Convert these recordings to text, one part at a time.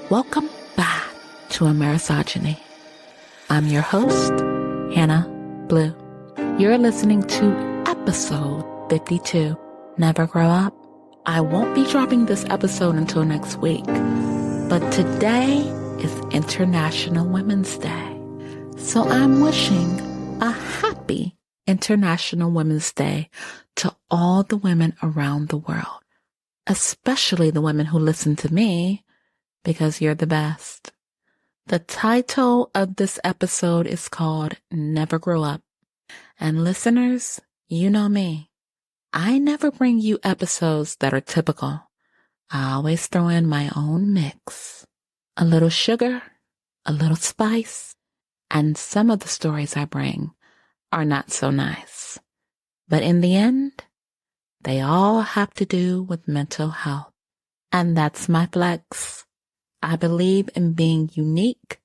Welcome back to Amerisogyny. I'm your host, Hannah Blue. You're listening to episode 52, Never Grow Up. I won't be dropping this episode until next week, but today is International Women's Day. So I'm wishing a happy International Women's Day to all the women around the world, especially the women who listen to me, because you're the best. The title of this episode is called Never Grow Up. And listeners, you know me. I never bring you episodes that are typical. I always throw in my own mix. A little sugar, a little spice, and some of the stories I bring are not so nice. But in the end, they all have to do with mental health. And that's my flex. I believe in being unique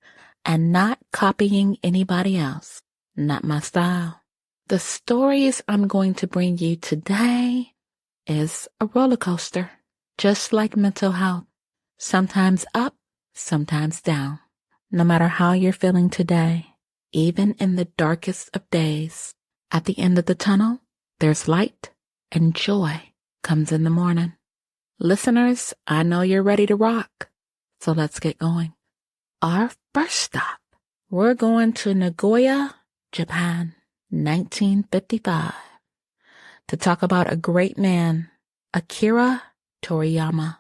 and not copying anybody else. Not my style. The stories I'm going to bring you today is a roller coaster, just like mental health. Sometimes up, sometimes down. No matter how you're feeling today, even in the darkest of days, at the end of the tunnel, there's light and joy comes in the morning. Listeners, I know you're ready to rock. So let's get going. Our first stop, we're going to Nagoya, Japan, 1955, to talk about a great man, Akira Toriyama,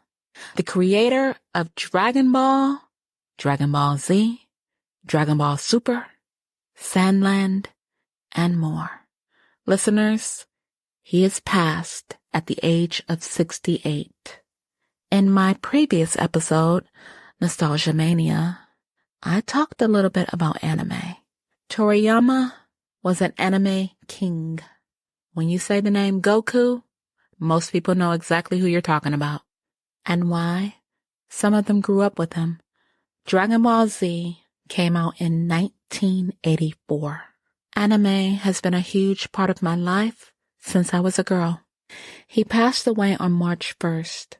the creator of Dragon Ball, Dragon Ball Z, Dragon Ball Super, Sandland, and more. Listeners, he is passed at the age of 68. In my previous episode, Nostalgia Mania, I talked a little bit about anime. Toriyama was an anime king. When you say the name Goku, most people know exactly who you're talking about. And why? Some of them grew up with him. Dragon Ball Z came out in 1984. Anime has been a huge part of my life since I was a girl. He passed away on March 1st.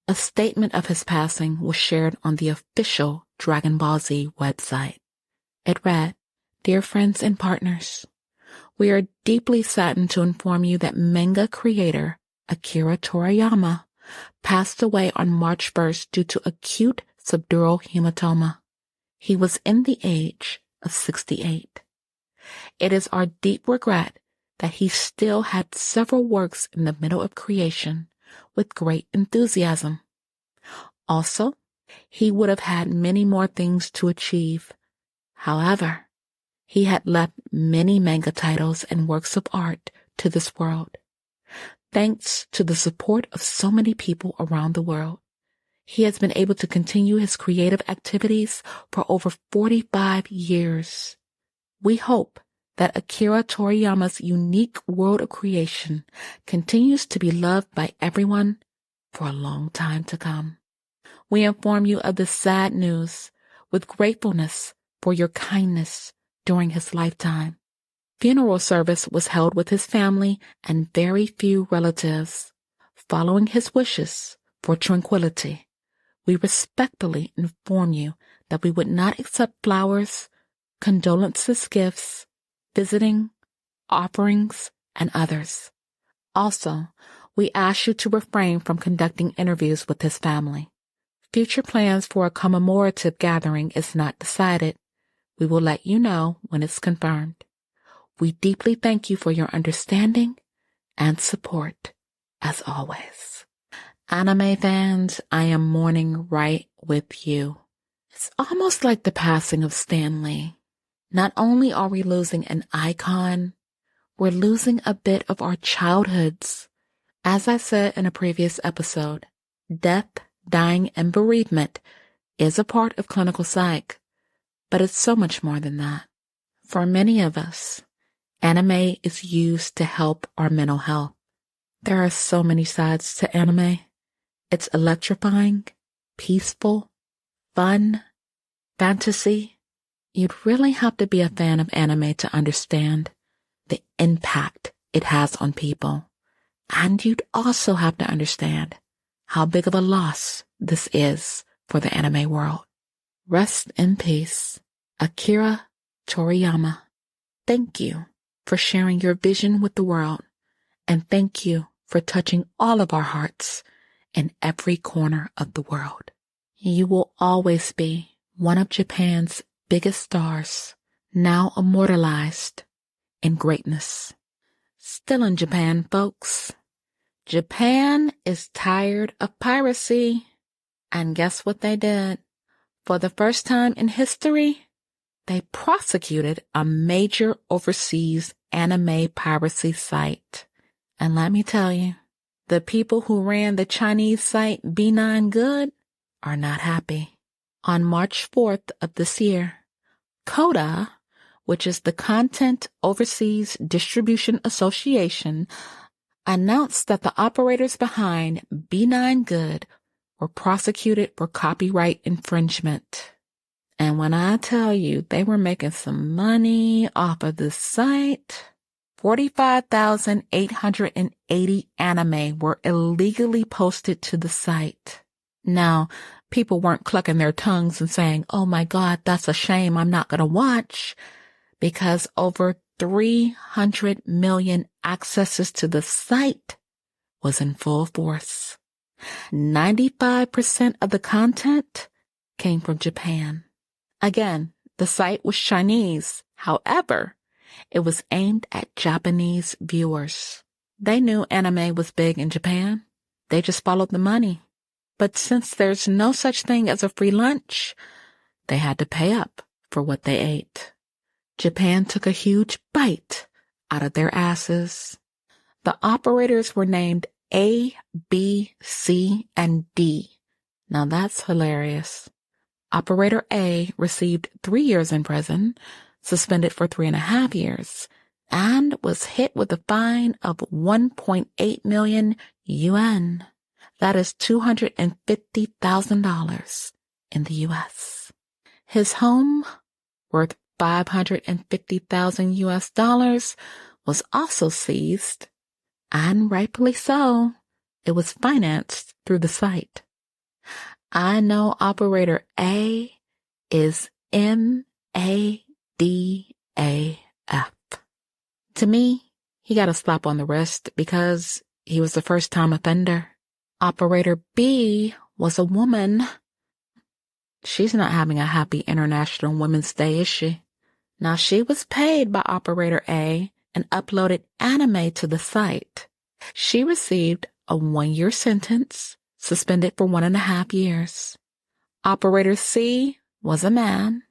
A statement of his passing was shared on the official Dragon Ball Z website. It read, "Dear friends and partners, we are deeply saddened to inform you that manga creator Akira Toriyama passed away on March 1st due to acute subdural hematoma. He was in the age of 68. It is our deep regret that he still had several works in the middle of creation with great enthusiasm. Also, he would have had many more things to achieve. However, he had left many manga titles and works of art to this world. Thanks to the support of so many people around the world, he has been able to continue his creative activities for over 45 years. We hope that Akira Toriyama's unique world of creation continues to be loved by everyone for a long time to come. We inform you of this sad news with gratefulness for your kindness during his lifetime. Funeral service was held with his family and very few relatives. Following his wishes for tranquility, we respectfully inform you that we would not accept flowers, condolences gifts, visiting, offerings, and others. Also, we ask you to refrain from conducting interviews with his family. Future plans for a commemorative gathering is not decided. We will let you know when it's confirmed. We deeply thank you for your understanding and support, as always. Anime fans, I am mourning right with you. It's almost like the passing of Stan Lee. Not only are we losing an icon, we're losing a bit of our childhoods. As I said in a previous episode, death, dying, and bereavement is a part of clinical psych, but it's so much more than that. For many of us, anime is used to help our mental health. There are so many sides to anime. It's electrifying, peaceful, fun, fantasy. You'd really have to be a fan of anime to understand the impact it has on people. And you'd also have to understand how big of a loss this is for the anime world. Rest in peace, Akira Toriyama. Thank you for sharing your vision with the world, and thank you for touching all of our hearts in every corner of the world. You will always be one of Japan's biggest stars, now immortalized in greatness. Still in Japan, folks. Japan is tired of piracy. And guess what they did? For the first time in history, they prosecuted a major overseas anime piracy site. And let me tell you, the people who ran the Chinese site B9 Good are not happy. On March 4th of this year, CODA, which is the Content Overseas Distribution Association, announced that the operators behind B9 Good were prosecuted for copyright infringement. And when I tell you they were making some money off of this site, 45,880 anime were illegally posted to the site. Now, people weren't clucking their tongues and saying, "Oh my God, that's a shame, I'm not going to watch," because over 300 million accesses to the site was in full force. 95% of the content came from Japan. Again, the site was Chinese. However, it was aimed at Japanese viewers. They knew anime was big in Japan. They just followed the money. But since there's no such thing as a free lunch, they had to pay up for what they ate. Japan took a huge bite out of their asses. The operators were named A, B, C, and D. Now that's hilarious. Operator A received 3 years in prison, suspended for 3.5 years, and was hit with a fine of 1.8 million yuan. That is $250,000 in the U.S. His home, worth 550,000 US dollars, was also seized, and rightfully so. It was financed through the site. I know operator A is MADAF. To me, he got a slap on the wrist because he was a first-time offender. Operator B was a woman. She's not having a happy International Women's Day, is she? Now, she was paid by Operator A and uploaded anime to the site. She received a 1-year sentence, suspended for 1.5 years. Operator C was a man,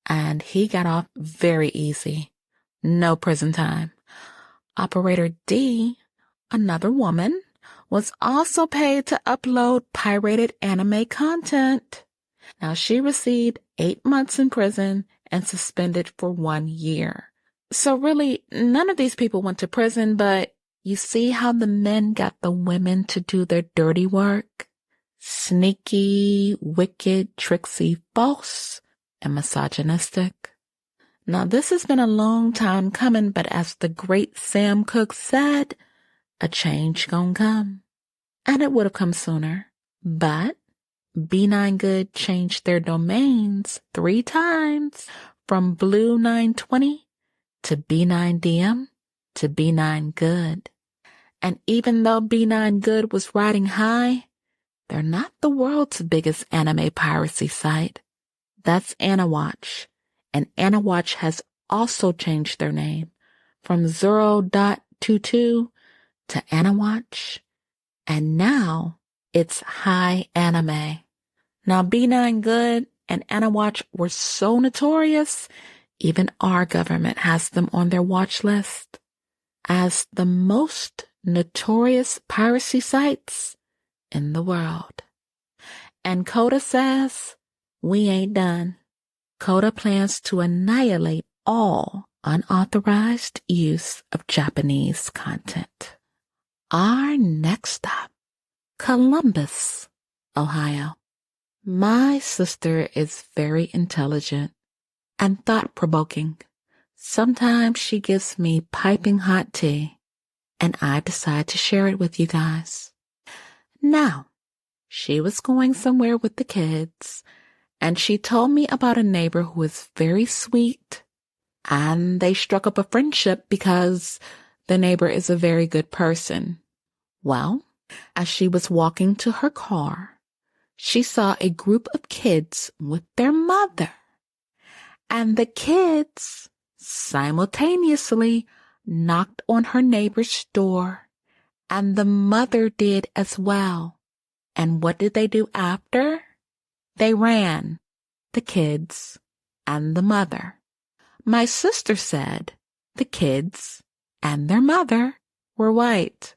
and he got off very easy. No prison time. Operator D, another woman, was also paid to upload pirated anime content. Now, she received 8 months in prison and suspended for 1 year. So really, none of these people went to prison, but you see how the men got the women to do their dirty work? Sneaky, wicked, tricksy, false, and misogynistic. Now, this has been a long time coming, but as the great Sam Cooke said, a change gonna come. And it would have come sooner. But B9 Good changed their domains 3 times, from Blue 920 to B9DM to B9 Good. And even though B9 Good was riding high, they're not the world's biggest anime piracy site. That's Anawatch. And Anawatch has also changed their name from 0.22 to Anawatch. And now it's High Anime. Now, B9 Good and Anawatch were so notorious, even our government has them on their watch list as the most notorious piracy sites in the world. And CODA says, we ain't done. CODA plans to annihilate all unauthorized use of Japanese content. Our next stop, Columbus, Ohio. My sister is very intelligent and thought-provoking. Sometimes she gives me piping hot tea, and I decide to share it with you guys. Now, She was going somewhere with the kids, and she told me about a neighbor who was very sweet, and they struck up a friendship because the neighbor is a very good person. Well, as she was walking to her car, she saw a group of kids with their mother, and the kids simultaneously knocked on her neighbor's door, and the mother did as well. And what did they do after? They ran, the kids and the mother. My sister said the kids and their mother were white.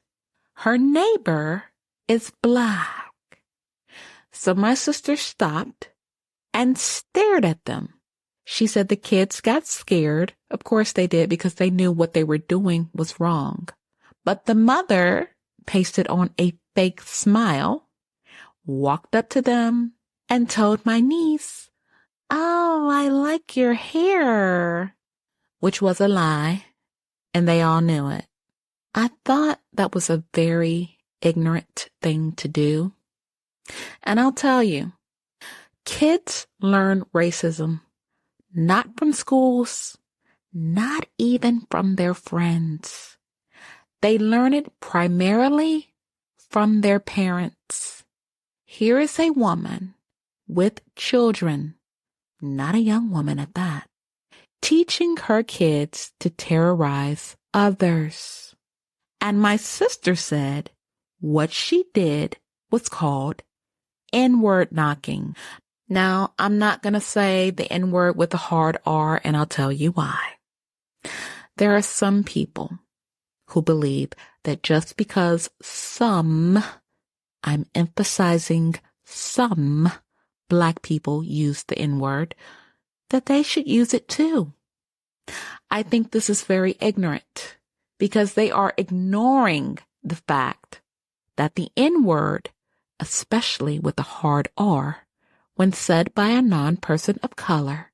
Her neighbor is black. So my sister stopped and stared at them. She said the kids got scared. Of course they did, because they knew what they were doing was wrong. But the mother pasted on a fake smile, walked up to them, and told my niece, "Oh, I like your hair," which was a lie, and they all knew it. I thought that was a very ignorant thing to do. And I'll tell you, kids learn racism not from schools, not even from their friends. They learn it primarily from their parents. Here is a woman with children, not a young woman at that, teaching her kids to terrorize others. And my sister said what she did was called N-word knocking. Now, I'm not going to say the N-word with a hard R, and I'll tell you why. There are some people who believe that just because some, I'm emphasizing some, Black people use the N-word, that they should use it too. I think this is very ignorant, because they are ignoring the fact that the N-word, especially with a hard R, when said by a non-person of color,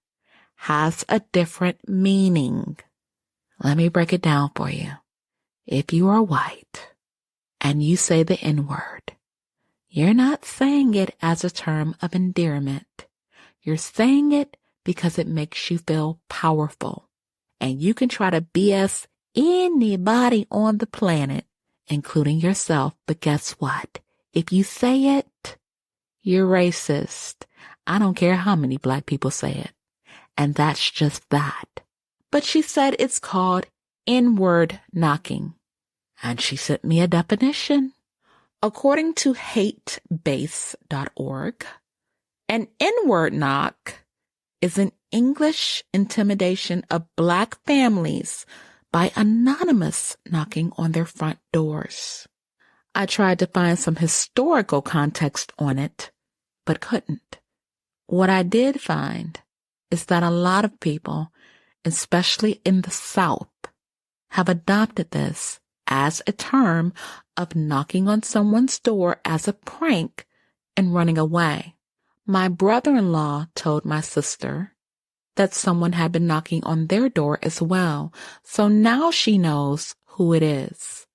has a different meaning. Let me break it down for you. If you are white and you say the N-word, you're not saying it as a term of endearment. You're saying it because it makes you feel powerful. And you can try to BS anybody on the planet, including yourself, but guess what? If you say it, you're racist. I don't care how many Black people say it. And that's just that. But she said it's called N-word knocking. And she sent me a definition. According to hatebase.org, an N-word knock is an English intimidation of Black families by anonymous knocking on their front doors. I tried to find some historical context on it, but couldn't. What I did find is that a lot of people, especially in the South, have adopted this as a term of knocking on someone's door as a prank and running away. My brother-in-law told my sister that someone had been knocking on their door as well, so now she knows who it is.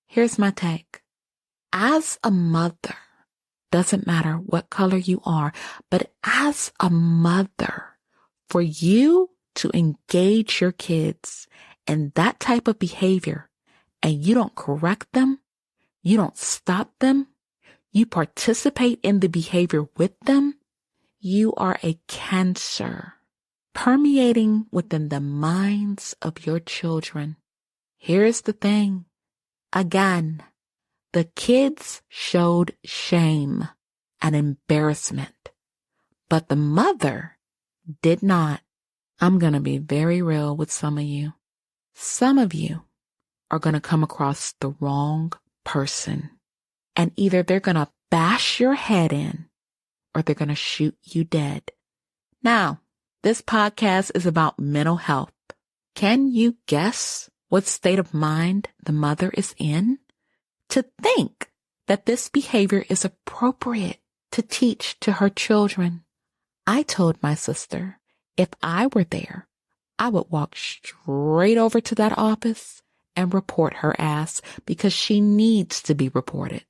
Here's my take. As a mother, doesn't matter what color you are, but as a mother, for you to engage your kids in that type of behavior and you don't correct them, you don't stop them, you participate in the behavior with them, you are a cancer permeating within the minds of your children. Here's the thing. Again, the kids showed shame and embarrassment, but the mother did not. I'm going to be very real with some of you. Some of you are going to come across the wrong person, and either they're going to bash your head in or they're going to shoot you dead. Now, this podcast is about mental health. Can you guess what state of mind the mother is in to think that this behavior is appropriate to teach to her children? I told my sister if I were there, I would walk straight over to that office and report her ass, because she needs to be reported.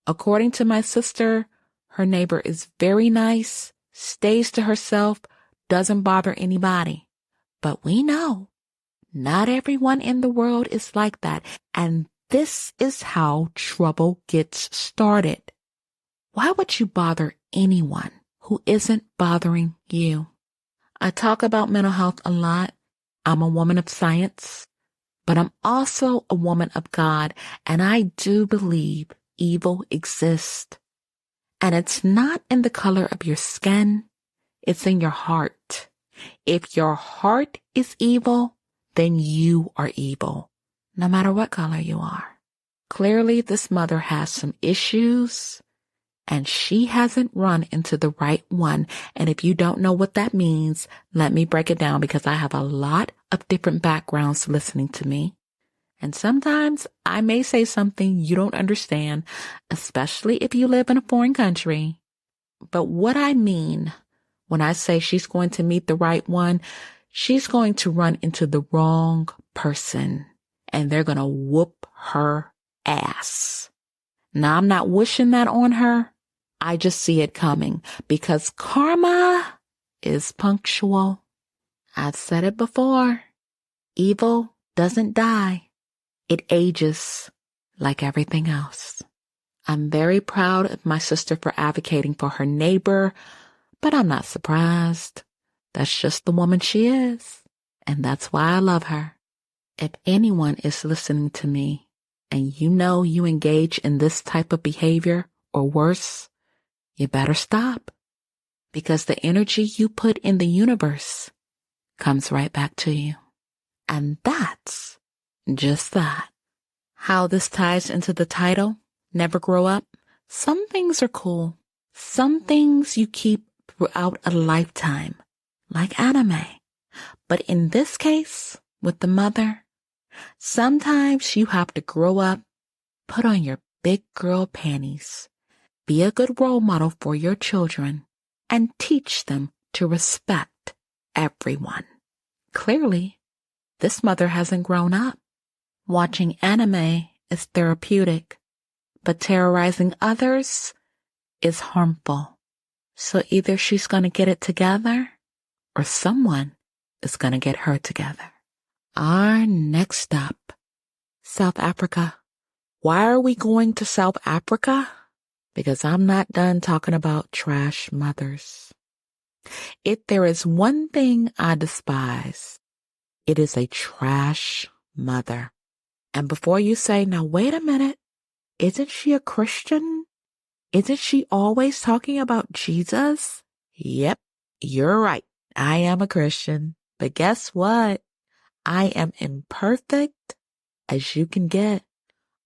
According to my sister, Her neighbor is very nice, stays to herself, doesn't bother anybody. But we know not everyone in the world is like that. And this is how trouble gets started. Why would you bother anyone who isn't bothering you? I talk about mental health a lot. I'm a woman of science, but I'm also a woman of God, and I do believe evil exists. And it's not in the color of your skin, it's in your heart. If your heart is evil, then you are evil, no matter what color you are. Clearly, this mother has some issues, and she hasn't run into the right one. And if you don't know what that means, let me break it down, because I have a lot of different backgrounds listening to me. And sometimes I may say something you don't understand, especially if you live in a foreign country. But what I mean when I say she's going to meet the right one, she's going to run into the wrong person, and they're going to whoop her ass. Now, I'm not wishing that on her. I just see it coming, because karma is punctual. I've said it before. Evil doesn't die. It ages like everything else. I'm very proud of my sister for advocating for her neighbor, but I'm not surprised. That's just the woman she is, and that's why I love her. If anyone is listening to me and you know you engage in this type of behavior or worse, you better stop, because the energy you put in the universe comes right back to you. And that's just that. How this ties into the title, Never Grow Up. Some things are cool. Some things you keep throughout a lifetime, like anime. But in this case, with the mother, sometimes you have to grow up, put on your big girl panties, be a good role model for your children, and teach them to respect everyone. Clearly, this mother hasn't grown up. Watching anime is therapeutic, but terrorizing others is harmful. So either she's going to get it together, or someone is going to get her together. Our next stop, South Africa. Why are we going to South Africa? Because I'm not done talking about trash mothers. If there is one thing I despise, it is a trash mother. And before you say, now wait a minute, isn't she a Christian? Isn't she always talking about Jesus? Yep, you're right. I am a Christian. But guess what? I am imperfect as you can get.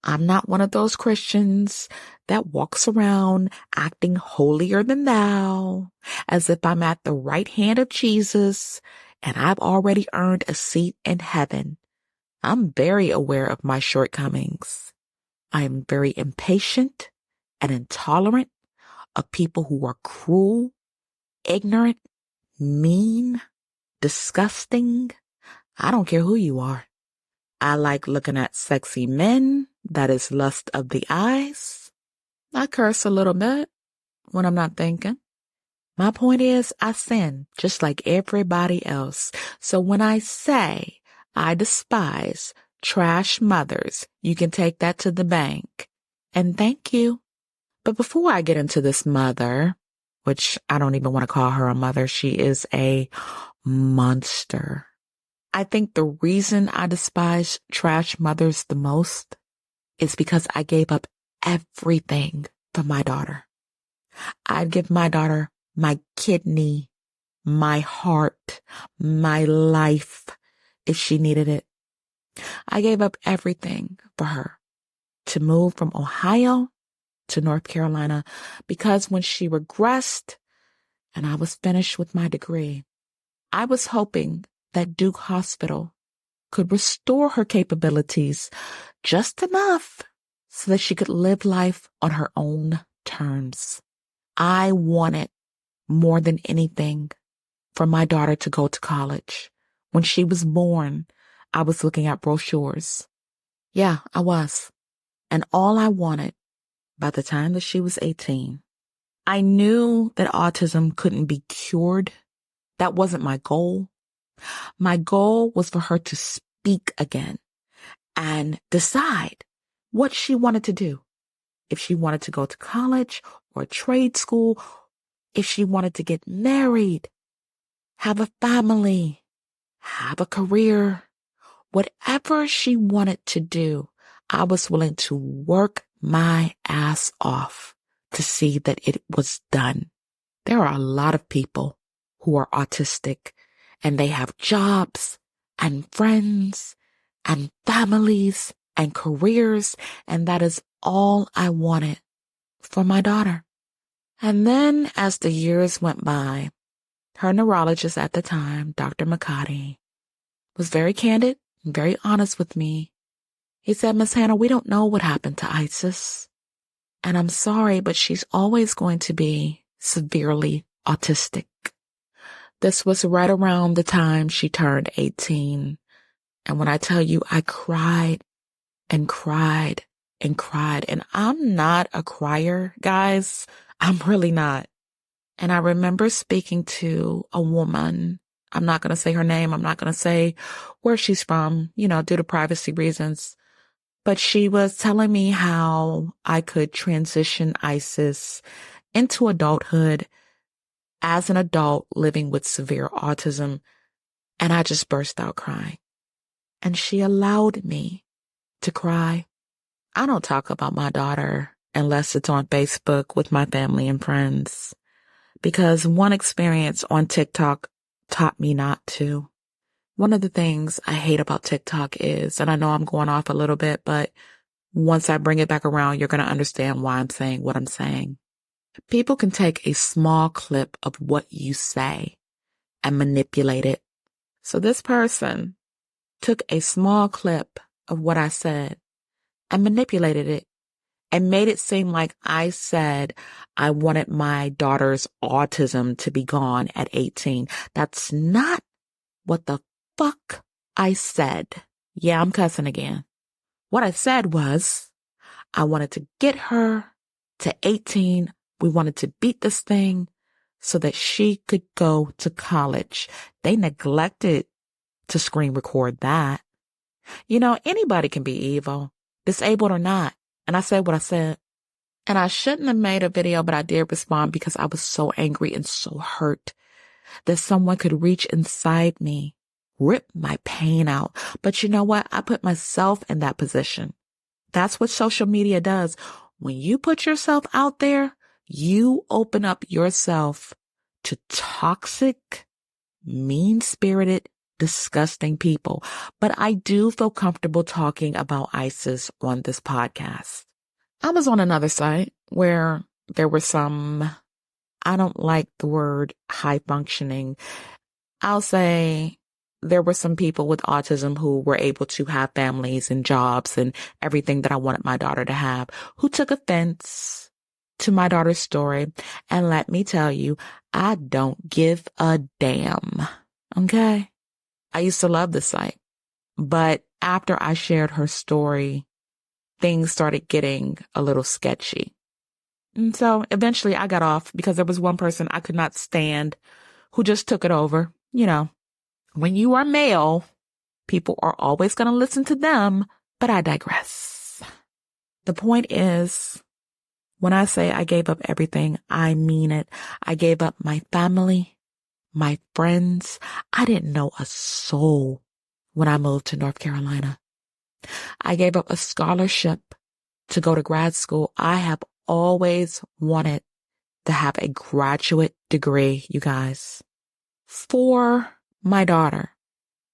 I'm not one of those Christians that walks around acting holier than thou, as if I'm at the right hand of Jesus and I've already earned a seat in heaven. I'm very aware of my shortcomings. I am very impatient and intolerant of people who are cruel, ignorant, mean, disgusting. I don't care who you are. I like looking at sexy men. That is lust of the eyes. I curse a little bit when I'm not thinking. My point is, I sin just like everybody else. So when I say I despise trash mothers, you can take that to the bank. And thank you. But before I get into this mother, which I don't even want to call her a mother, she is a monster. I think the reason I despise trash mothers the most is because I gave up everything for my daughter. I'd give my daughter my kidney, my heart, my life if she needed it. I gave up everything for her to move from Ohio to North Carolina, because when she regressed and I was finished with my degree, I was hoping that Duke Hospital could restore her capabilities just enough so that she could live life on her own terms. I wanted more than anything for my daughter to go to college. When she was born, I was looking at brochures. Yeah, I was. And all I wanted by the time that she was 18 I knew that autism couldn't be cured. That wasn't my goal. My goal was for her to speak again and decide what she wanted to do. If she wanted to go to college or trade school, if she wanted to get married, have a family, have a career, whatever she wanted to do, I was willing to work my ass off to see that it was done. There are a lot of people who are autistic and they have jobs and friends and families and careers, and that is all I wanted for my daughter. And then as the years went by, her neurologist at the time, Dr. McCarty, was very candid and very honest with me. He said, Miss Hannah, we don't know what happened to Isis. And I'm sorry, but she's always going to be severely autistic. This was right around the time she turned 18. And when I tell you, I cried and cried and cried. And I'm not a crier, guys. I'm really not. And I remember speaking to a woman. I'm not going to say her name. I'm not going to say where she's from, due to privacy reasons. But she was telling me how I could transition Isis into adulthood as an adult living with severe autism. And I just burst out crying. And she allowed me to cry. I don't talk about my daughter unless it's on Facebook with my family and friends, because one experience on TikTok taught me not to. One of the things I hate about TikTok is, and I know I'm going off a little bit, but once I bring it back around, you're going to understand why I'm saying what I'm saying. People can take a small clip of what you say and manipulate it. So this person took a small clip of what I said and manipulated it and made it seem like I said I wanted my daughter's autism to be gone at 18. That's not what the fuck I said. Yeah, I'm cussing again. What I said was, I wanted to get her to 18. We wanted to beat this thing so that she could go to college. They neglected to screen record that. Anybody can be evil, disabled or not. And I said what I said. And I shouldn't have made a video, but I did respond because I was so angry and so hurt that someone could reach inside me, rip my pain out. But you know what? I put myself in that position. That's what social media does. When you put yourself out there, you open up yourself to toxic, mean-spirited, disgusting people. But I do feel comfortable talking about Isis on this podcast. I was on another site where there were some, I don't like the word high functioning. I'll say there were some people with autism who were able to have families and jobs and everything that I wanted my daughter to have, who took offense to my daughter's story. And let me tell you, I don't give a damn. Okay? I used to love the site. But after I shared her story, things started getting a little sketchy. And so eventually I got off because there was one person I could not stand who just took it over. When you are male, people are always going to listen to them, but I digress. The point is, when I say I gave up everything, I mean it. I gave up my family, my friends. I didn't know a soul when I moved to North Carolina. I gave up a scholarship to go to grad school. I have always wanted to have a graduate degree, you guys, for my daughter.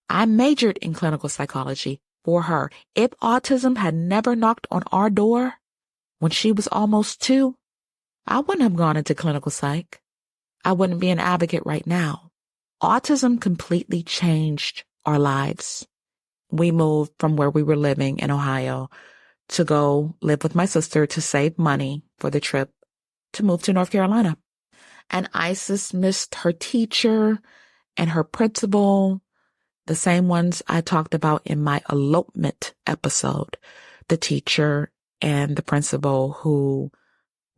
I majored in clinical psychology for her. If autism had never knocked on our door when she was almost 2, I wouldn't have gone into clinical psych. I wouldn't be an advocate right now. Autism completely changed our lives. We moved from where we were living in Ohio to go live with my sister to save money for the trip to move to North Carolina. And Isis missed her teacher and her principal, the same ones I talked about in my elopement episode, the teacher and the principal who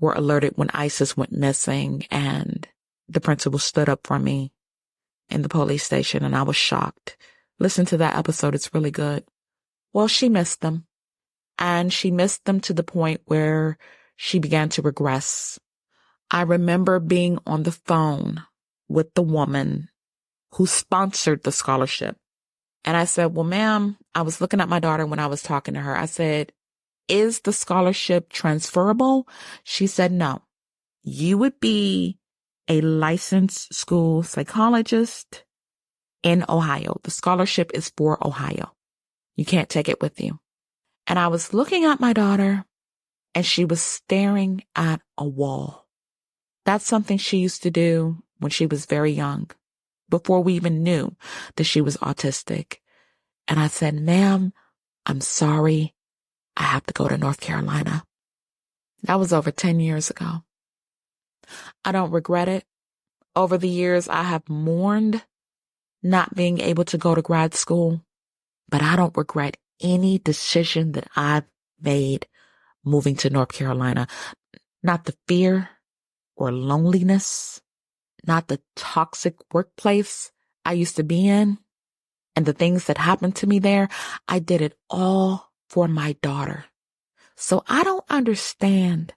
were alerted when Isis went missing, and the principal stood up for me in the police station, and I was shocked. Listen to that episode. It's really good. Well, she missed them, and she missed them to the point where she began to regress. I remember being on the phone with the woman who sponsored the scholarship. And I said, well, ma'am, I was looking at my daughter when I was talking to her. I said, is the scholarship transferable? She said, no. You would be a licensed school psychologist in Ohio. The scholarship is for Ohio. You can't take it with you. And I was looking at my daughter, and she was staring at a wall. That's something she used to do when she was very young, before we even knew that she was autistic. And I said, ma'am, I'm sorry. I have to go to North Carolina. That was over 10 years ago. I don't regret it. Over the years, I have mourned not being able to go to grad school, but I don't regret any decision that I've made moving to North Carolina. Not the fear or loneliness, not the toxic workplace I used to be in, and the things that happened to me there. I did it all for my daughter. So I don't understand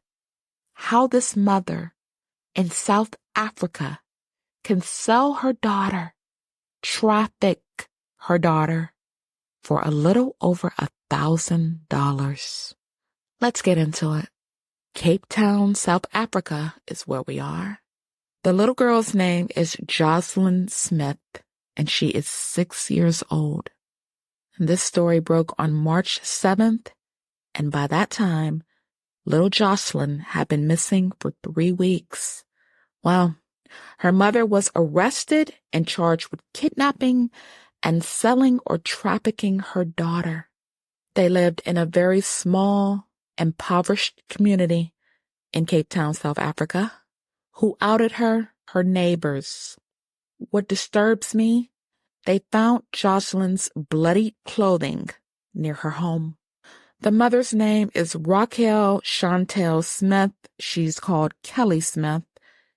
how this mother in South Africa can sell her daughter, traffic her daughter for a little over $1,000. Let's get into it. Cape Town, South Africa is where we are. The little girl's name is Jocelyn Smith, and she is 6 years old. And this story broke on March 7th, and by that time, little Jocelyn had been missing for 3 weeks. Well, her mother was arrested and charged with kidnapping and selling or trafficking her daughter. They lived in a very small, impoverished community in Cape Town, South Africa. Who outed her? Her neighbors. What disturbs me? They found Jocelyn's bloody clothing near her home. The mother's name is Raquel Chantel Smith. She's called Kelly Smith.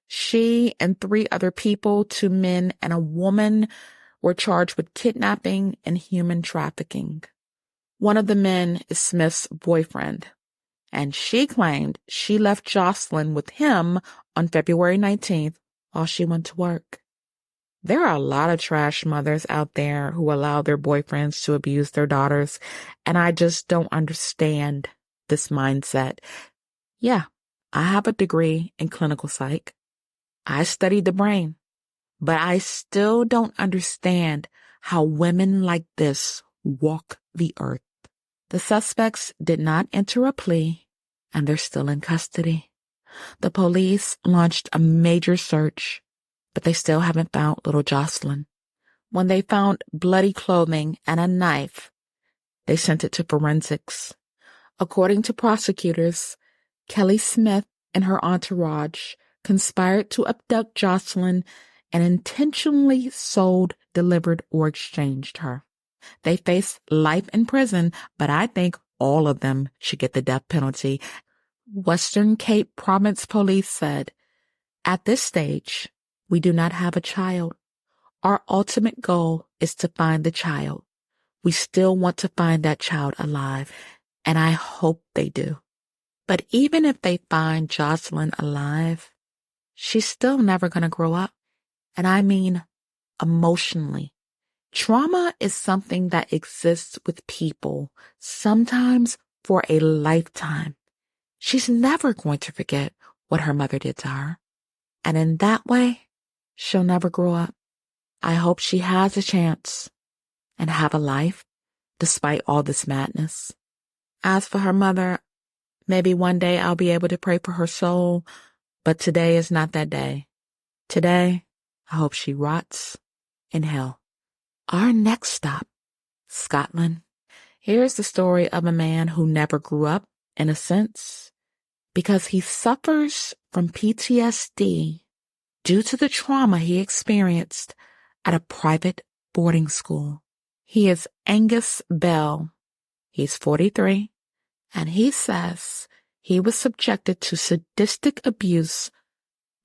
She and 3 other people, 2 men and a woman, were charged with kidnapping and human trafficking. One of the men is Smith's boyfriend, and she claimed she left Jocelyn with him on February 19th while she went to work. There are a lot of trash mothers out there who allow their boyfriends to abuse their daughters, and I just don't understand this mindset. Yeah, I have a degree in clinical psych. I studied the brain, but I still don't understand how women like this walk the earth. The suspects did not enter a plea, and they're still in custody. The police launched a major search, but they still haven't found little Jocelyn. When they found bloody clothing and a knife, they sent it to forensics. According to prosecutors, Kelly Smith and her entourage conspired to abduct Jocelyn and intentionally sold, delivered, or exchanged her. They face life in prison, but I think all of them should get the death penalty. Western Cape Province Police said, at this stage, we do not have a child. Our ultimate goal is to find the child. We still want to find that child alive, and I hope they do. But even if they find Jocelyn alive, she's still never going to grow up. And I mean emotionally. Trauma is something that exists with people, sometimes for a lifetime. She's never going to forget what her mother did to her. And in that way, she'll never grow up. I hope she has a chance and have a life despite all this madness. As for her mother, maybe one day I'll be able to pray for her soul, but today is not that day. Today, I hope she rots in hell. Our next stop, Scotland. Here's the story of a man who never grew up, in a sense, because he suffers from PTSD due to the trauma he experienced at a private boarding school. He is Angus Bell. He's 43, and he says he was subjected to sadistic abuse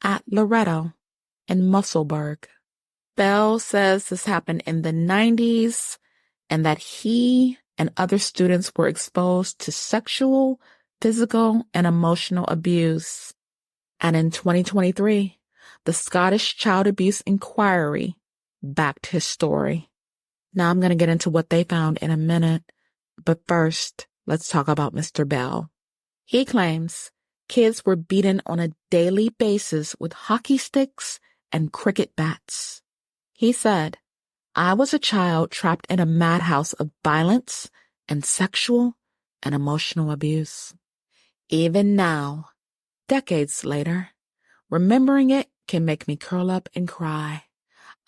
at Loretto in Musselburgh. Bell says this happened in the 90s and that he and other students were exposed to sexual, physical, and emotional abuse. And in 2023, the Scottish Child Abuse Inquiry backed his story. Now I'm going to get into what they found in a minute, but first, let's talk about Mr. Bell. He claims kids were beaten on a daily basis with hockey sticks and cricket bats. He said, "I was a child trapped in a madhouse of violence and sexual and emotional abuse. Even now, decades later, remembering it can make me curl up and cry.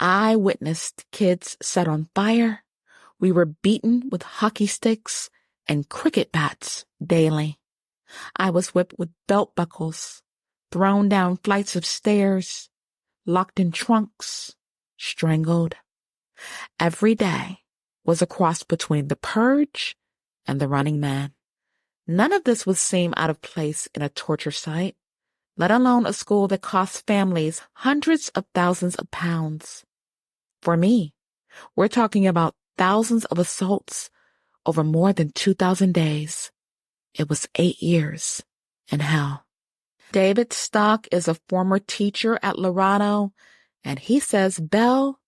I witnessed kids set on fire. We were beaten with hockey sticks and cricket bats daily. I was whipped with belt buckles, thrown down flights of stairs, locked in trunks, strangled. Every day was a cross between the purge and the Running Man. None of this would seem out of place in a torture site, let alone a school that costs families hundreds of thousands of pounds. For me, we're talking about thousands of assaults over more than 2,000 days. It was 8 years in hell." David Stock is a former teacher at Loretto, and he says Bell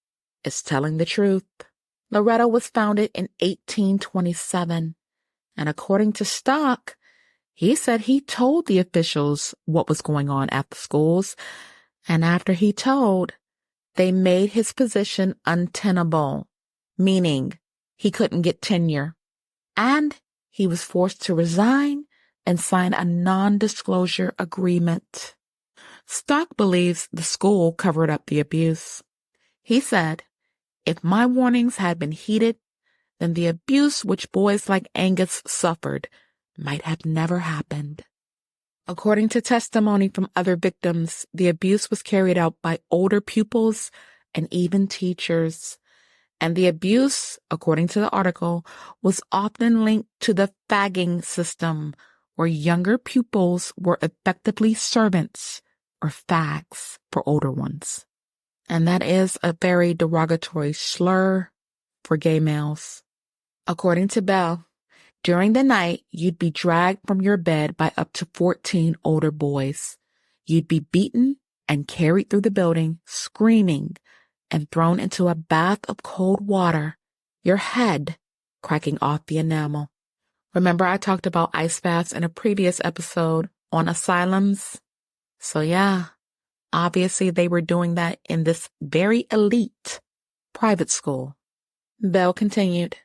is telling the truth. Loretto was founded in 1827, and according to Stock, he said he told the officials what was going on at the schools, and after he told, they made his position untenable, meaning he couldn't get tenure, and he was forced to resign and sign a non-disclosure agreement. Stock believes the school covered up the abuse. He said, "If my warnings had been heeded, then the abuse which boys like Angus suffered might have never happened." According to testimony from other victims, the abuse was carried out by older pupils and even teachers. And the abuse, according to the article, was often linked to the fagging system, where younger pupils were effectively servants or fags for older ones. And that is a very derogatory slur for gay males. According to Bell, during the night, you'd be dragged from your bed by up to 14 older boys. You'd be beaten and carried through the building, screaming, and thrown into a bath of cold water, your head cracking off the enamel. Remember I talked about ice baths in a previous episode on asylums? So yeah, obviously they were doing that in this very elite private school. Bell continued,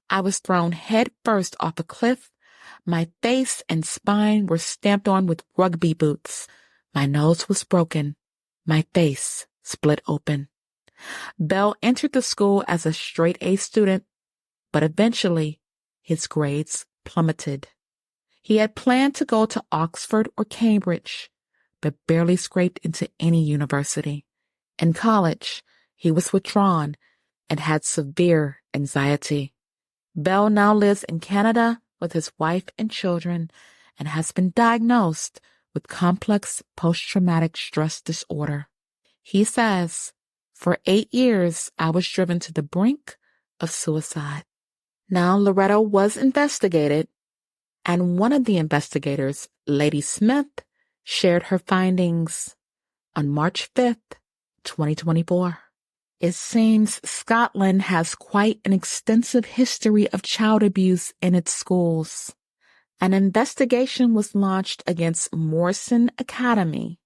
"I was thrown head first off a cliff. My face and spine were stamped on with rugby boots. My nose was broken. My face split open." Bell entered the school as a straight-A student, but eventually his grades plummeted. He had planned to go to Oxford or Cambridge, but barely scraped into any university. In college, he was withdrawn and had severe anxiety. Bell now lives in Canada with his wife and children and has been diagnosed with complex post-traumatic stress disorder. He says, "For 8 years, I was driven to the brink of suicide." Now, Loretto was investigated, and one of the investigators, Lady Smith, shared her findings on March 5th, 2024. It seems Scotland has quite an extensive history of child abuse in its schools. An investigation was launched against Morrison Academy.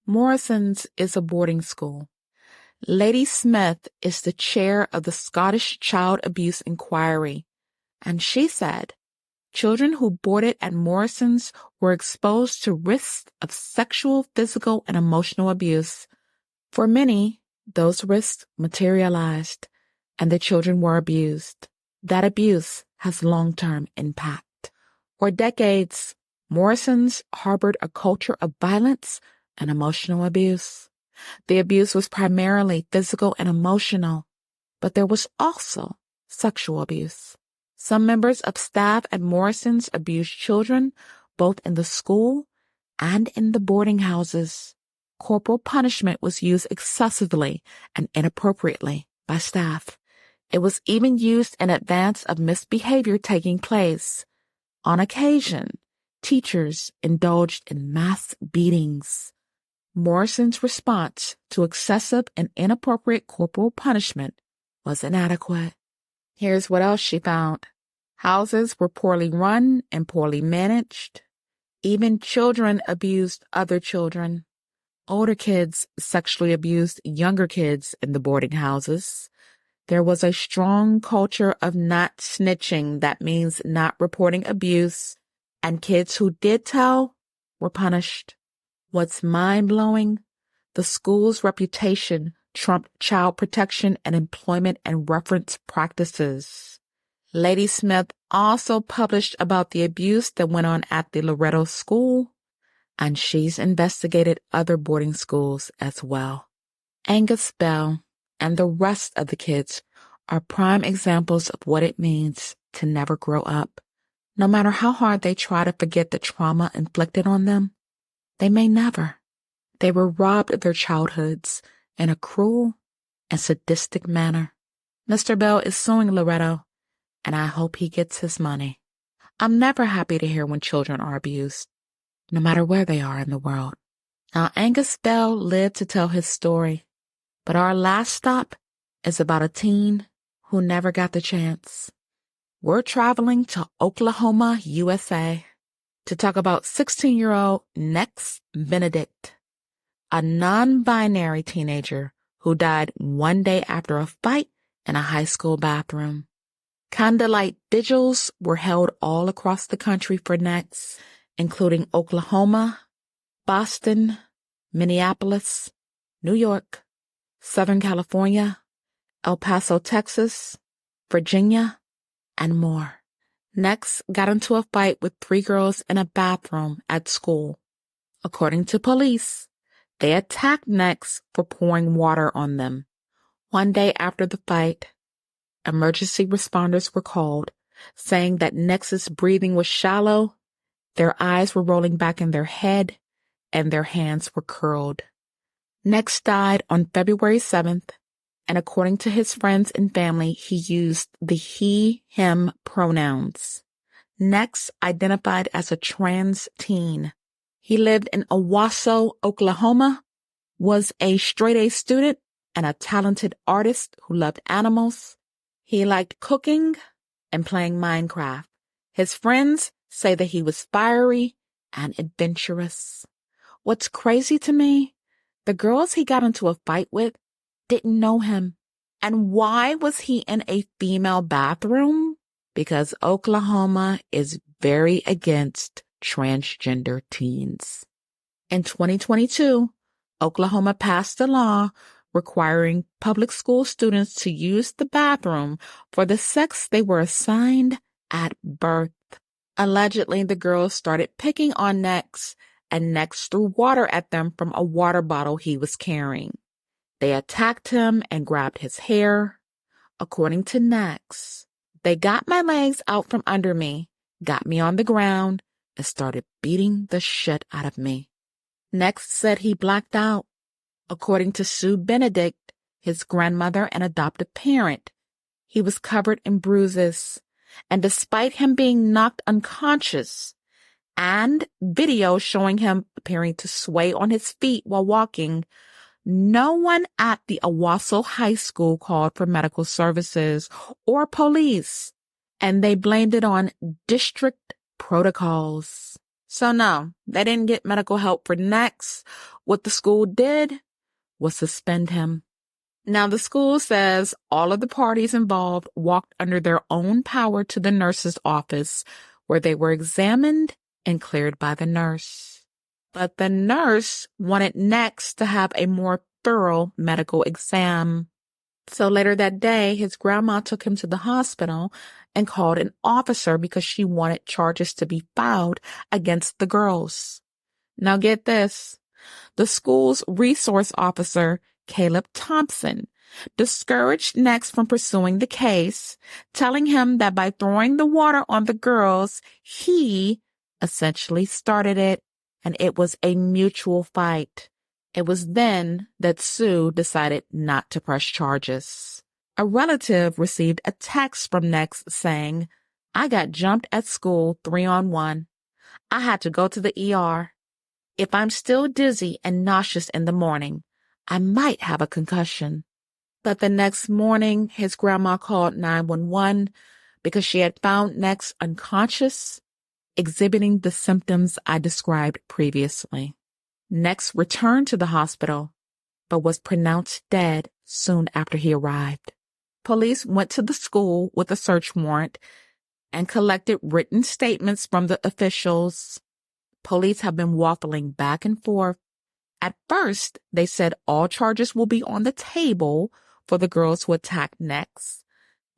Morrison's is a boarding school. Lady Smith is the chair of the Scottish Child Abuse Inquiry, and she said children who boarded at Morrison's were exposed to risks of sexual, physical, and emotional abuse. For many, those risks materialized, and the children were abused. That abuse has long-term impact. For decades, Morrison's harbored a culture of violence and emotional abuse. The abuse was primarily physical and emotional, but there was also sexual abuse. Some members of staff at Morrison's abused children both in the school and in the boarding houses. Corporal punishment was used excessively and inappropriately by staff. It was even used in advance of misbehavior taking place. On occasion, teachers indulged in mass beatings. Morrison's response to excessive and inappropriate corporal punishment was inadequate. Here's what else she found. Houses were poorly run and poorly managed. Even children abused other children. Older kids sexually abused younger kids in the boarding houses. There was a strong culture of not snitching, that means not reporting abuse, and kids who did tell were punished. What's mind-blowing? The school's reputation trumped child protection and employment and reference practices. Lady Smith also published about the abuse that went on at the Loretto School, and she's investigated other boarding schools as well. Angus Bell and the rest of the kids are prime examples of what it means to never grow up. No matter how hard they try to forget the trauma inflicted on them, they may never. They were robbed of their childhoods in a cruel and sadistic manner. Mr. Bell is suing Loretto, and I hope he gets his money. I'm never happy to hear when children are abused, no matter where they are in the world. Now, Angus Bell lived to tell his story, but our last stop is about a teen who never got the chance. We're traveling to Oklahoma, USA, to talk about 16-year-old Nex Benedict, a non-binary teenager who died one day after a fight in a high school bathroom. Candlelight vigils were held all across the country for Nex, including Oklahoma, Boston, Minneapolis, New York, Southern California, El Paso, Texas, Virginia, and more. Nex got into a fight with 3 girls in a bathroom at school. According to police, they attacked Nex for pouring water on them. One day after the fight, emergency responders were called, saying that Nex's breathing was shallow, their eyes were rolling back in their head, and their hands were curled. Nex died on February 7th, and according to his friends and family, he used the he, him pronouns. Nex identified as a trans teen. He lived in Owasso, Oklahoma, was a straight-A student and a talented artist who loved animals. He liked cooking and playing Minecraft. His friends say that he was fiery and adventurous. What's crazy to me, the girls he got into a fight with didn't know him. And why was he in a female bathroom? Because Oklahoma is very against transgender teens. In 2022, Oklahoma passed a law requiring public school students to use the bathroom for the sex they were assigned at birth. Allegedly, the girls started picking on Nex, and Nex threw water at them from a water bottle he was carrying. They attacked him and grabbed his hair. According to Nex, they got my legs out from under me, got me on the ground, and started beating the shit out of me. Nex said he blacked out. According to Sue Benedict, his grandmother and adoptive parent, he was covered in bruises, and despite him being knocked unconscious and video showing him appearing to sway on his feet while walking, no one at the Owasso High School called for medical services or police, and they blamed it on district protocols. So no, they didn't get medical help for Nex. What the school did was suspend him. Now, the school says all of the parties involved walked under their own power to the nurse's office, where they were examined and cleared by the nurse. But the nurse wanted Nex to have a more thorough medical exam. So later that day, his grandma took him to the hospital and called an officer because she wanted charges to be filed against the girls. Now get this. The school's resource officer, Caleb Thompson, discouraged Nex from pursuing the case, telling him that by throwing the water on the girls, he essentially started it, and it was a mutual fight. It was then that Sue decided not to press charges. A relative received a text from Nex saying, "I got jumped at school 3-on-1. I had to go to the ER. If I'm still dizzy and nauseous in the morning, I might have a concussion." But the next morning, his grandma called 911 because she had found Nex unconscious, exhibiting the symptoms I described previously. Nex returned to the hospital, but was pronounced dead soon after he arrived. Police went to the school with a search warrant and collected written statements from the officials. Police have been waffling back and forth. At first, they said all charges will be on the table for the girls who attacked Nex.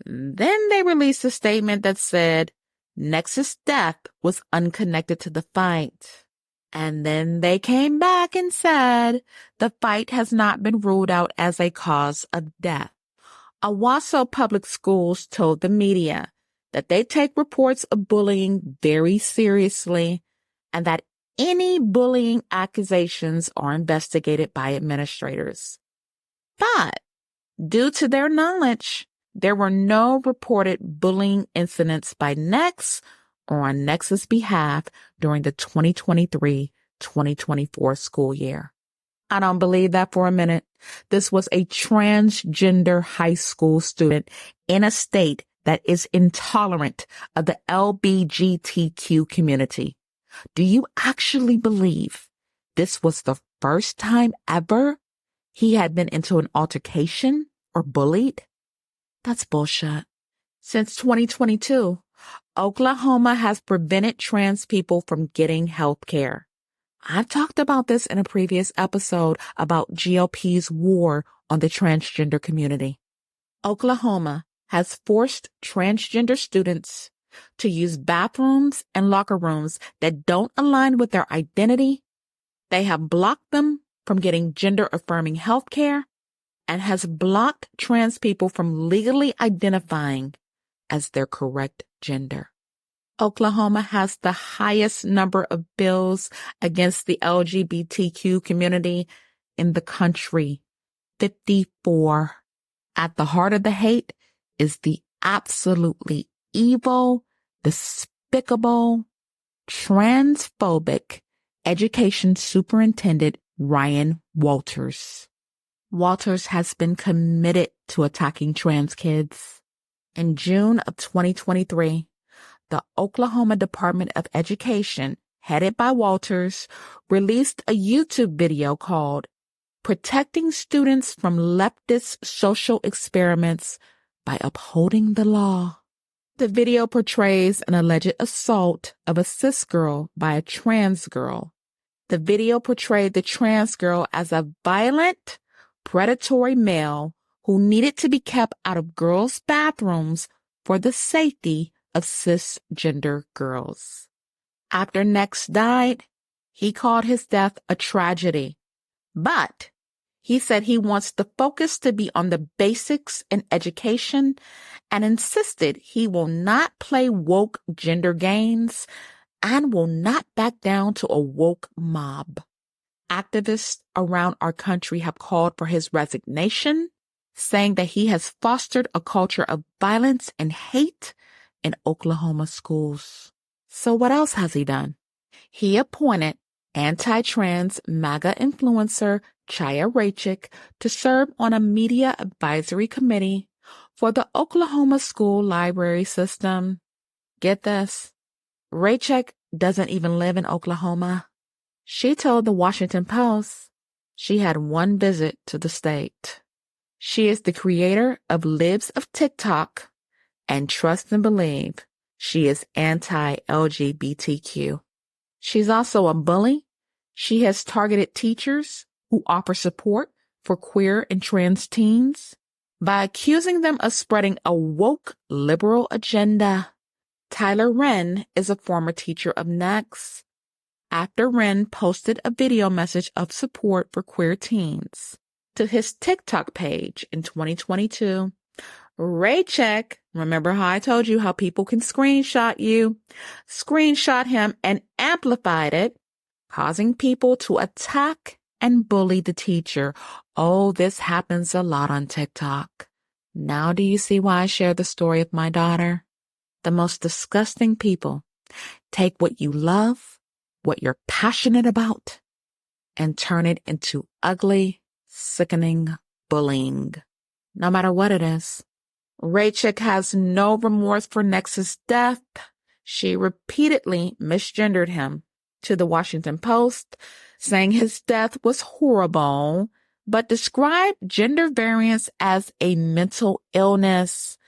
Then they released a statement that said Nex's death was unconnected to the fight. And then they came back and said the fight has not been ruled out as a cause of death. Owasso Public Schools told the media that they take reports of bullying very seriously and that any bullying accusations are investigated by administrators. But due to their knowledge, there were no reported bullying incidents by Nex or on Nex's behalf during the 2023-2024 school year. I don't believe that for a minute. This was a transgender high school student in a state that is intolerant of the LGBTQ community. Do you actually believe this was the first time ever he had been into an altercation or bullied? That's bullshit. Since 2022, Oklahoma has prevented trans people from getting health care. I've talked about this in a previous episode about GOP's war on the transgender community. Oklahoma has forced transgender students to use bathrooms and locker rooms that don't align with their identity. They have blocked them from getting gender-affirming health care and has blocked trans people from legally identifying as their correct gender. Oklahoma has the highest number of bills against the LGBTQ community in the country, 54. At the heart of the hate is the absolutely evil, despicable, transphobic education superintendent Ryan Walters. Walters has been committed to attacking trans kids. In June of 2023, the Oklahoma Department of Education, headed by Walters, released a YouTube video called "Protecting Students from Leftist Social Experiments by Upholding the Law." The video portrays an alleged assault of a cis girl by a trans girl. The video portrayed the trans girl as a violent, predatory male who needed to be kept out of girls' bathrooms for the safety of cisgender girls. After Nex died, he called his death a tragedy, but he said he wants the focus to be on the basics in education and insisted he will not play woke gender games and will not back down to a woke mob. Activists around our country have called for his resignation, saying that he has fostered a culture of violence and hate in Oklahoma schools. So what else has he done? He appointed anti-trans MAGA influencer Chaya Raichik to serve on a media advisory committee for the Oklahoma school library system. Get this, Raichik doesn't even live in Oklahoma. She told the Washington Post she had one visit to the state. She is the creator of Libs of TikTok, and trust and believe, she is anti-LGBTQ. She's also a bully. She has targeted teachers who offer support for queer and trans teens by accusing them of spreading a woke liberal agenda. Tyler Wren is a former teacher of Nex. After Wren posted a video message of support for queer teens to his TikTok page in 2022, Raichik Remember how I told you how people can screenshot you? Screenshot him and amplified it, causing people to attack and bully the teacher. Oh, this happens a lot on TikTok. Now do you see why I share the story of my daughter? The most disgusting people take what you love, what you're passionate about, and turn it into ugly, sickening bullying. No matter what it is. Rachel has no remorse for Nex's death. She repeatedly misgendered him to the Washington Post, saying his death was horrible, but described gender variance as a mental illness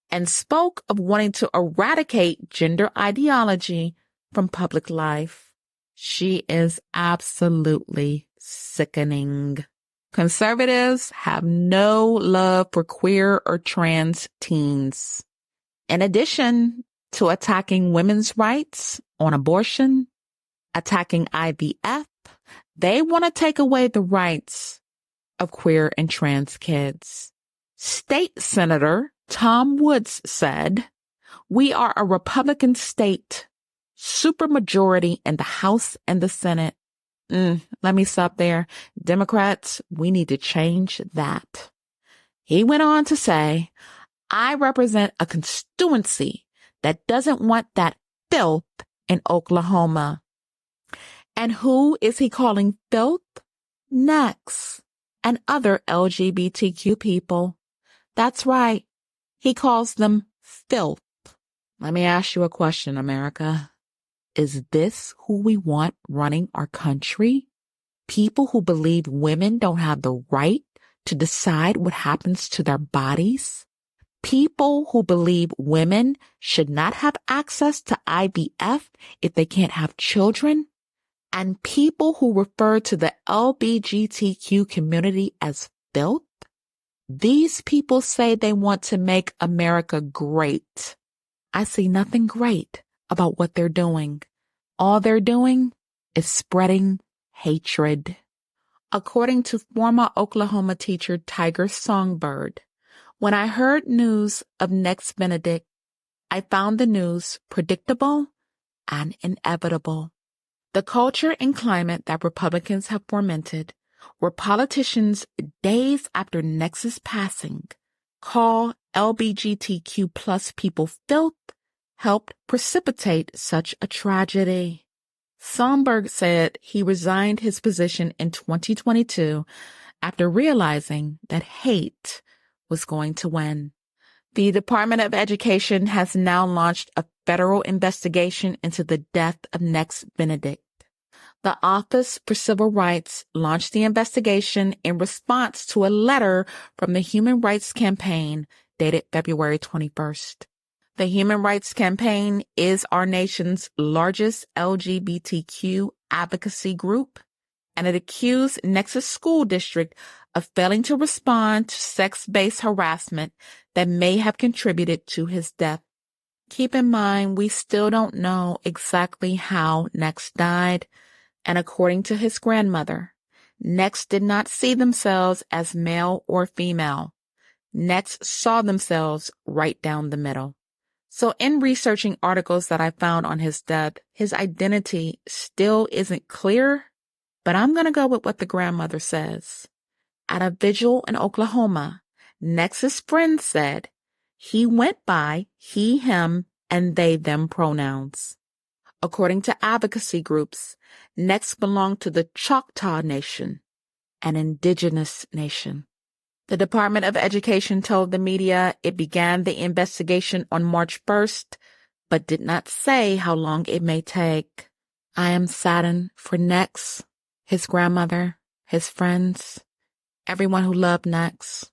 and spoke of wanting to eradicate gender ideology from public life. She is absolutely sickening. Conservatives have no love for queer or trans teens. In addition to attacking women's rights on abortion, attacking IVF, they want to take away the rights of queer and trans kids. State Senator Tom Woods said, "We are a Republican state, supermajority in the House and the Senate. Let me stop there. Democrats, we need to change that." He went on to say, "I represent a constituency that doesn't want that filth in Oklahoma." And who is he calling filth? Nex and other LGBTQ people. That's right. He calls them filth. Let me ask you a question, America. Is this who we want running our country? People who believe women don't have the right to decide what happens to their bodies? People who believe women should not have access to IVF if they can't have children? And people who refer to the LGBTQ community as filth? These people say they want to make America great. I see nothing great about what they're doing. All they're doing is spreading hatred. According to former Oklahoma teacher Tiger Songbird, when I heard news of Nex Benedict, I found the news predictable and inevitable. The culture and climate that Republicans have fomented, where politicians days after Nex's passing call LGBTQ plus people filth, helped precipitate such a tragedy. Sonberg said he resigned his position in 2022 after realizing that hate was going to win. The Department of Education has now launched a federal investigation into the death of Nex Benedict. The Office for Civil Rights launched the investigation in response to a letter from the Human Rights Campaign dated February 21st. The Human Rights Campaign is our nation's largest LGBTQ advocacy group, and it accused Nex's school district of failing to respond to sex-based harassment that may have contributed to his death. Keep in mind, we still don't know exactly how Nex died, and according to his grandmother, Nex did not see themselves as male or female. Nex saw themselves right down the middle. So in researching articles that I found on his death, his identity still isn't clear, but I'm going to go with what the grandmother says. At a vigil in Oklahoma, Nex's friend said he went by he, him, and they, them pronouns. According to advocacy groups, Nex belonged to the Choctaw Nation, an indigenous nation. The Department of Education told the media it began the investigation on March 1st, but did not say how long it may take. I am saddened for Nex, his grandmother, his friends, everyone who loved Nex.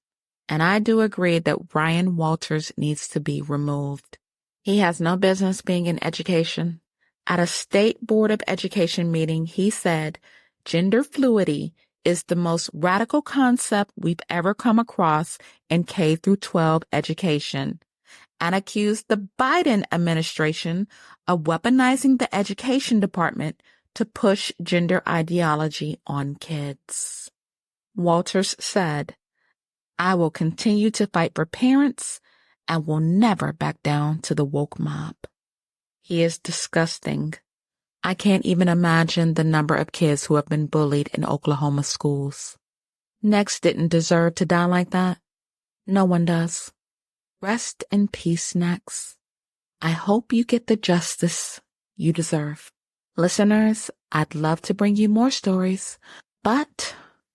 And I do agree that Ryan Walters needs to be removed. He has no business being in education. At a state board of education meeting, he said, "Gender fluidity is the most radical concept we've ever come across in K through 12 education," and accused the Biden administration of weaponizing the education department to push gender ideology on kids. Walters said, "I will continue to fight for parents and will never back down to the woke mob. He is disgusting. I can't even imagine the number of kids who have been bullied in Oklahoma schools. Next didn't deserve to die like that. No one does. Rest in peace, Next. I hope you get the justice you deserve. Listeners, I'd love to bring you more stories, but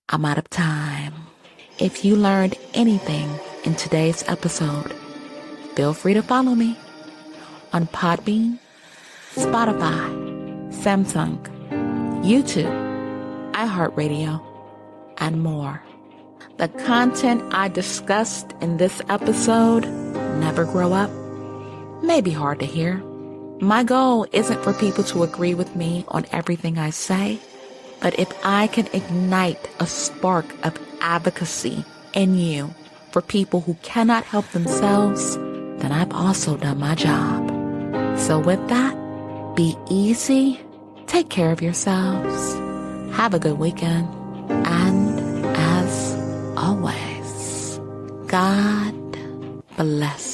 I'm out of time. If you learned anything in today's episode, feel free to follow me on Podbean, Spotify, Samsung, YouTube, iHeartRadio, and more. The content I discussed in this episode, Never Grow Up, may be hard to hear. My goal isn't for people to agree with me on everything I say, but if I can ignite a spark of advocacy in you for people who cannot help themselves, then I've also done my job. So with that, be easy, take care of yourselves, have a good weekend, and as always, God bless.